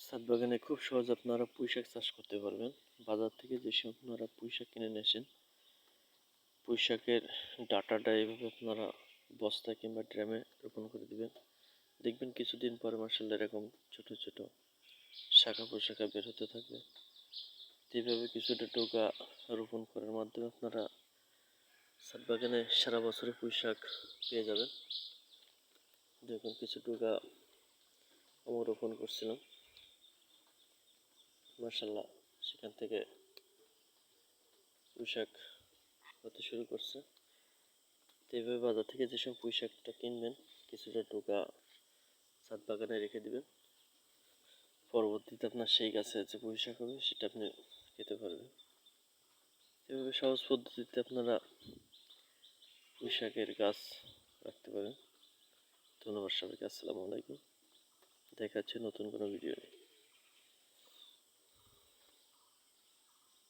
ছাদ বাগানে খুব সহজে আপনারা পুঁইশাক চাষ করতে পারবেন। বাজার থেকে যেসব আপনারা পুঁইশাক কিনে নিয়ে আসেন, পুঁইশাকের ডাঁটাটা এইভাবে আপনারা বস্তা কিংবা ড্রামে রোপণ করে দিবেন। দেখবেন কিছুদিন পরে মাশাআল্লাহ এরকম ছোট ছোট শাখা প্রশাখা বের হতে থাকবে। এইভাবে কিছুটা টোকা রোপণ করার মাধ্যমে আপনারা ছাদ বাগানে সারা বছরে পুঁইশাক পেয়ে যাবেন। দেখুন কিছু টোকা আমি রোপণ করছিলাম, মাশাআল্লাহ সেখান থেকে পুঁইশাক হতে শুরু করছে। তো এইভাবে বাজার থেকে যেসব পুঁইশাকটা কিনবেন, কিছুটা টোকা ছাদ বাগানে রেখে দিবেন। পরবর্তীতে আপনার সেই গাছে যে পুঁইশাক হবে সেটা আপনি খেতে পারবেন। এভাবে সহজ পদ্ধতিতে আপনারা পুঁইশাকের গাছ রাখতে পারেন। ধন্যবাদ সবাইকে। আসসালামু আলাইকুম। দেখা হচ্ছে নতুন কোনো ভিডিও নিয়ে।